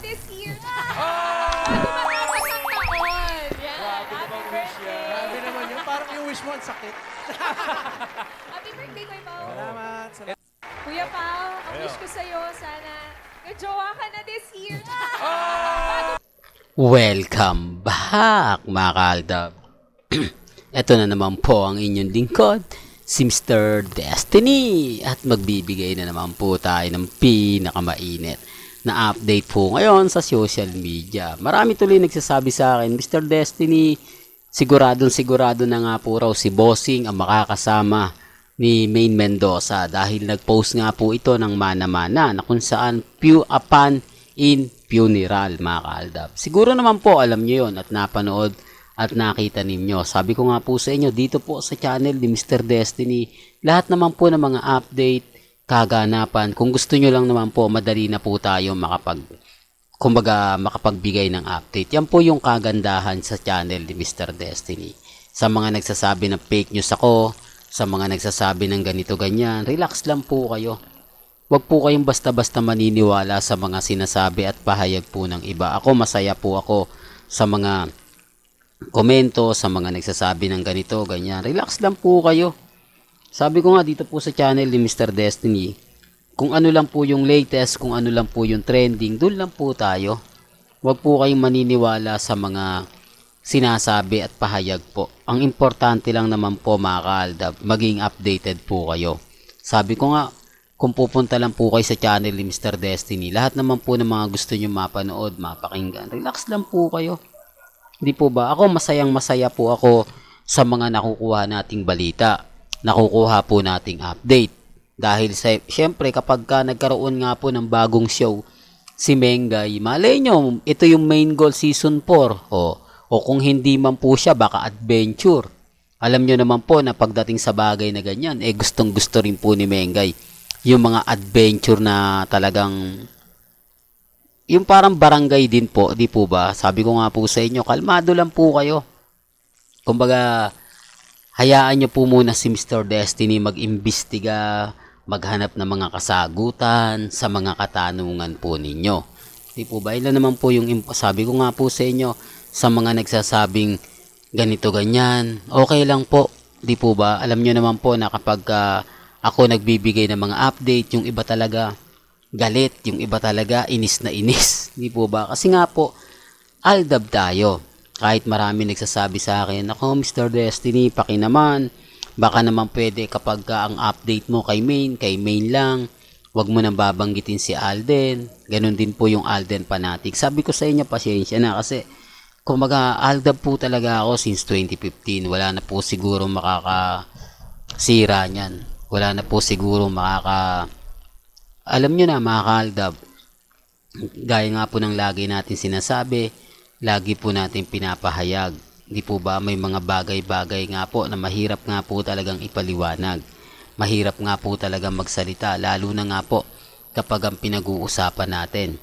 this year. Bago matapos ang taon. Yan. Grabe Happy namang wish yan. birthday. Grabe naman yun. Parang yung wish mo ang sakit. Happy birthday, Kuya Pao. Salamat. Kuya Pao, ang wish ko sa'yo, sana nag-jowa ka na this year. Welcome back mga kaaldab. Ito na naman po ang inyong lingkod, si Mr. Destiny. At magbibigay na naman po tayo ng pinakamainit na update po ngayon sa social media. Marami tuloy nagsasabi sa akin, Mr. Destiny, sigurado na nga po raw si Bossing ang makakasama ni Maine Mendoza dahil nag-post nga po ito ng mana-mana na kung saan pew upon in funeral mga kaaldab. Siguro naman po alam nyo yon at napanood at nakita ninyo. Sabi ko nga po sa inyo dito po sa channel ni Mr. Destiny, lahat naman po ng mga update, kaganapan, kung gusto nyo lang naman po, madali na po tayo makapagbigay ng update. Yan po yung kagandahan sa channel ni Mr. Destiny. Sa mga nagsasabi ng fake news ako, sa mga nagsasabi ng ganito ganyan, relax lang po kayo. Huwag po kayong basta-basta maniniwala sa mga sinasabi at pahayag po ng iba. Ako, masaya po ako sa mga komento, sa mga nagsasabi ng ganito, ganyan. Relax lang po kayo. Sabi ko nga dito po sa channel ni Mr. Destiny, kung ano lang po yung latest, kung ano lang po yung trending, doon lang po tayo. Huwag po kayong maniniwala sa mga sinasabi at pahayag po. Ang importante lang naman po mga kaaldab, maging updated po kayo. Sabi ko nga, kung pupunta lang po kayo sa channel ni Mr. Destiny, lahat naman po ng mga gusto nyo mapanood, mapakinggan, relax lang po kayo. Hindi po ba? Ako masaya po ako sa mga nakukuha nating balita, nakukuha po nating update. Dahil syempre kapag nagkaroon nga po ng bagong show, si Mengay, malay nyo, ito yung main goal season 4. O kung hindi man po siya, baka adventure. Alam nyo naman po na pagdating sa bagay na ganyan, gustong gusto rin po ni Mengay yung mga adventure na talagang yung parang barangay din po, di po ba? Sabi ko nga po sa inyo, kalmado lang po kayo. Kumbaga, hayaan nyo po muna si Mr. Destiny mag-imbestiga, maghanap ng mga kasagutan sa mga katanungan po ninyo. Di po ba? Ilan naman po yung, sabi ko nga po sa inyo, sa mga nagsasabing ganito ganyan, okay lang po. Di po ba? Alam nyo naman po na kapag ako nagbibigay ng mga update, yung iba talaga galit, yung iba talaga inis na inis. Di po ba? Kasi nga po, aldab tayo. Kahit marami nagsasabi sa akin, ako Mr. Destiny, paki naman. Baka naman pwede kapag ang update mo kay main lang. Huwag mo nang babanggitin si Alden. Ganon din po yung Alden fanatic. Sabi ko sa inyo, pasyensya na kasi kumbaga aldab po talaga ako since 2015. Wala na po siguro makakasira niyan. Wala na po siguro alam nyo na mga kaaldab, gaya nga po ng lagi natin sinasabi, lagi po natin pinapahayag. Di po ba may mga bagay-bagay nga po na mahirap nga po talagang ipaliwanag. Mahirap nga po talagang magsalita, lalo na nga po kapag ang pinag-uusapan natin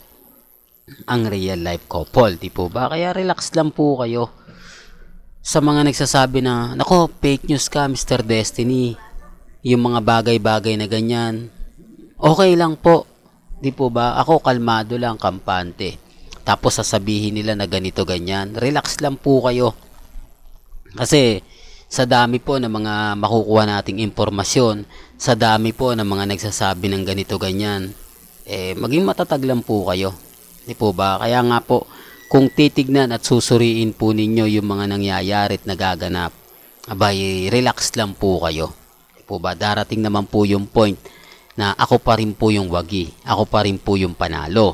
ang real life couple. Di po ba? Kaya relax lang po kayo. Sa mga nagsasabi na, nako, fake news ka Mr. Destiny, yung mga bagay-bagay na ganyan, okay lang po. Di po ba? Ako kalmado lang, kampante. Tapos sasabihin nila na ganito ganyan. Relax lang po kayo. Kasi sa dami po ng mga makukuha nating impormasyon, sa dami po ng mga nagsasabi ng ganito ganyan, maging matatag lang po kayo. Di po ba? Kaya nga po, kung titignan at susuriin po ninyo yung mga nangyayari at nagaganap, abay, relax lang po kayo. Po ba, darating naman po yung point na ako pa rin po yung wagi, ako pa rin po yung panalo.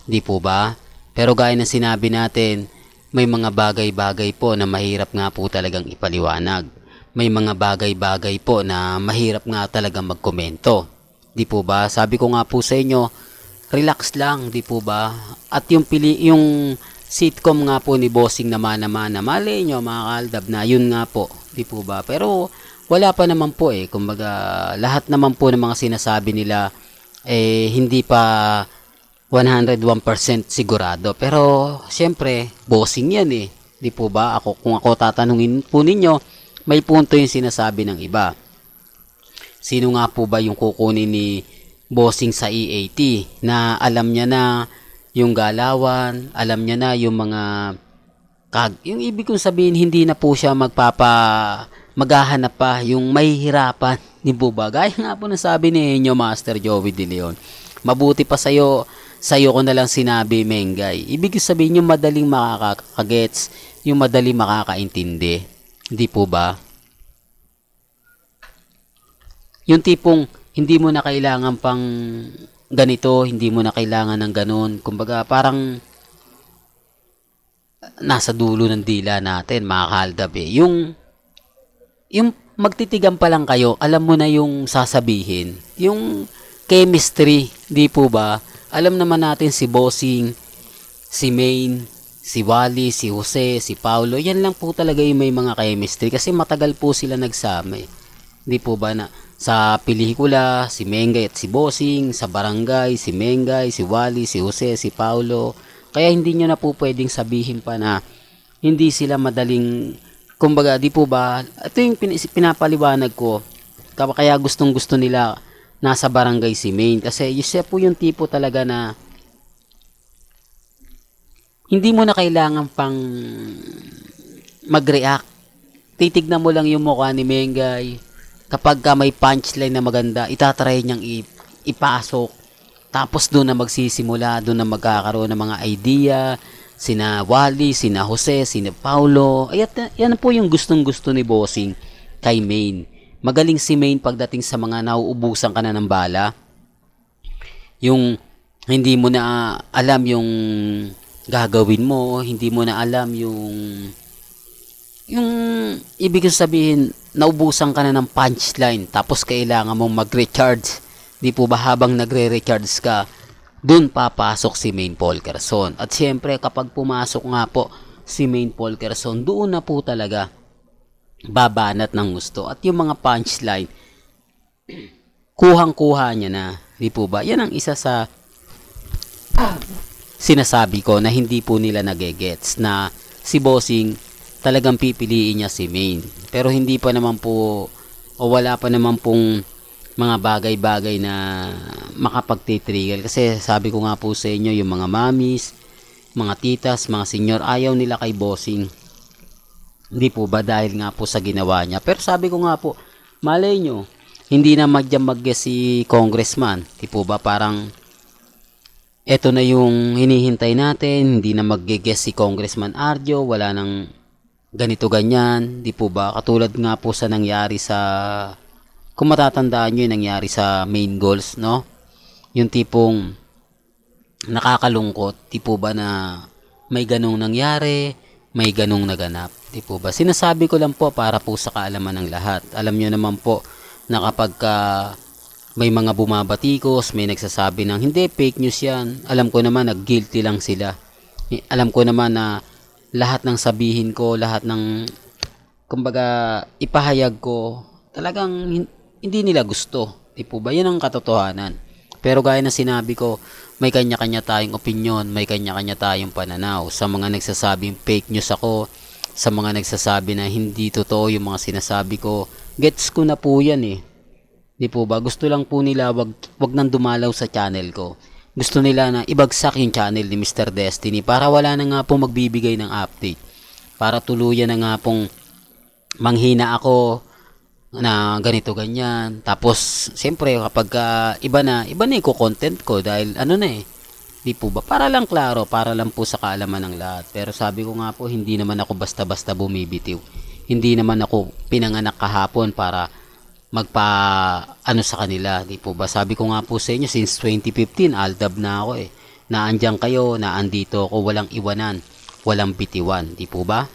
Di po ba? Pero gaya ng sinabi natin, may mga bagay-bagay po na mahirap nga po talagang ipaliwanag. May mga bagay-bagay po na mahirap nga talagang magkomento. Di po ba? Sabi ko nga po sa inyo, relax lang, di po ba? At yung sitcom nga po ni Bossing na mana-mana, malay nyo mga kaaldab na yun nga po, di po ba? Pero wala pa naman po kumbaga lahat naman po ng mga sinasabi nila hindi pa 101% sigurado. Pero siyempre, Bossing yan di po ba? Kung ako tatanungin po ninyo, may punto yung sinasabi ng iba. Sino nga po ba yung kukunin ni Bossing sa EAT na alam niya na yung galawan, alam niya na yung mga yung ibig kong sabihin, hindi na po siya maghahanap pa, yung mahihirapan, di po ba? Gaya nga po na sabi ni inyo, Master Joey De Leon, mabuti pa sa'yo ko na lang sinabi, Mengay. Ibig sabihin, yung madaling makakagets, yung madaling makakaintindi, hindi po ba? Yung tipong, hindi mo na kailangan pang ganito, hindi mo na kailangan ng ganun. Kumbaga, parang nasa dulo ng dila natin, mga kahaldab eh. Yung magtitigan pa lang kayo, alam mo na yung sasabihin. Yung chemistry, di po ba? Alam naman natin si Bossing, si Maine, si Wally, si Jose, si Paulo. Yan lang po talaga yung may mga chemistry kasi matagal po sila nagsama eh. Di po ba na sa pelikula, si Mengay at si Bossing, sa barangay, si Mengay, si Wally, si Jose, si Paulo. Kaya hindi nyo na po pwedeng sabihin pa na hindi sila madaling, kumbaga, di po ba, ito yung pinapaliwanag ko, kaya gustong gusto nila nasa barangay si Maine. Kasi siya po yung tipo talaga na hindi mo na kailangan pang mag-react. Titignan mo lang yung mukha ni Mengay. Kapag may punchline na maganda, itatry niyang ipasok. Tapos doon na magsisimula, doon na magkakaroon ng mga idea, sina Wally, sina Jose, sina Paulo. Ay, yan po yung gustong-gusto ni Bossing kay Maine. Magaling si Maine pagdating sa mga nauubusan ka na ng bala. Yung hindi mo na alam yung gagawin mo, hindi mo na alam yung ibig sabihin, naubusan ka na ng punchline, tapos kailangan mong mag-recharge. Di po ba habang nagre-recharge ka, dun papasok si Maine Polkerson. At syempre, kapag pumasok nga po si Maine Polkerson, doon na po talaga babanat ng gusto. At yung mga punchline, kuhang-kuha niya na. Di po ba? Yan ang isa sa sinasabi ko na hindi po nila nagegets na si Bossing talagang pipiliin niya si Maine. Pero hindi pa naman po o wala pa naman pong mga bagay-bagay na makapagtitrigger. Kasi sabi ko nga po sa inyo, yung mga mamis, mga titas, mga senyor, ayaw nila kay Bossing. Hindi po ba dahil nga po sa ginawa niya. Pero sabi ko nga po, malay nyo, hindi na mag-guess si congressman. Di po ba parang eto na yung hinihintay natin, hindi na mag-guess si Congressman Arjo, wala nang ganito ganyan. Di po ba katulad nga po sa nangyari sa, kung matatandaan nyo yung nangyari sa main goals, no? Yung tipong nakakalungkot, di po ba na may ganong nangyari, may ganong naganap, di po ba? Sinasabi ko lang po para po sa kaalaman ng lahat. Alam nyo naman po na kapag may mga bumabatikos, may nagsasabi ng hindi, fake news yan, alam ko naman na guilty lang sila. Alam ko naman na lahat ng sabihin ko, lahat ng kumbaga ipahayag ko, talagang hindi nila gusto. Di po ba? Yan ang katotohanan. Pero gaya na sinabi ko, may kanya-kanya tayong opinion, may kanya-kanya tayong pananaw. Sa mga nagsasabing fake news ako, sa mga nagsasabi na hindi totoo yung mga sinasabi ko, gets ko na po yan eh. Di po ba? Gusto lang po nila wag nang dumalaw sa channel ko. Gusto nila na ibagsak yung channel ni Mr. Destiny para wala na nga pong magbibigay ng update. Para tuluyan na nga pong manghina ako na ganito ganyan. Tapos siyempre kapag iba na yung content ko dahil ano na eh. Di po ba? Para lang klaro, para lang po sa kaalaman ng lahat. Pero sabi ko nga po, hindi naman ako basta-basta bumibitiw. Hindi naman ako pinanganak kahapon para sa kanila. Di po ba? Sabi ko nga po sa inyo, since 2015, aldab na ako eh. Naandyan kayo, naandito ako, walang iwanan, walang bitiwan. Di po ba?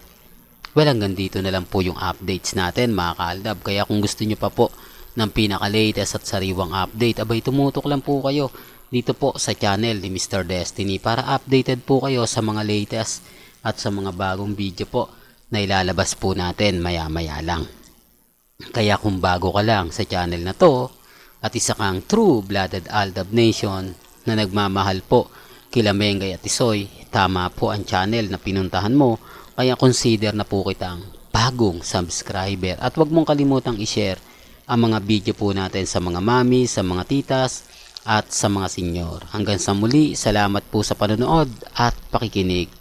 Well, hanggang dito na lang po yung updates natin, mga kaaldab. Kaya kung gusto nyo pa po ng pinaka-latest at sariwang update, abay tumutok lang po kayo dito po sa channel ni Mr. Destiny para updated po kayo sa mga latest at sa mga bagong video po na ilalabas po natin maya-maya lang. Kaya kung bago ka lang sa channel na to at isa kang true-blooded Aldab Nation na nagmamahal po kila Mengay at Tisoy, tama po ang channel na pinuntahan mo, kaya consider na po kitang bagong subscriber. At wag mong kalimutang i-share ang mga video po natin sa mga mami, sa mga titas, at sa mga senyor. Hanggang sa muli, salamat po sa panonood at pakikinig.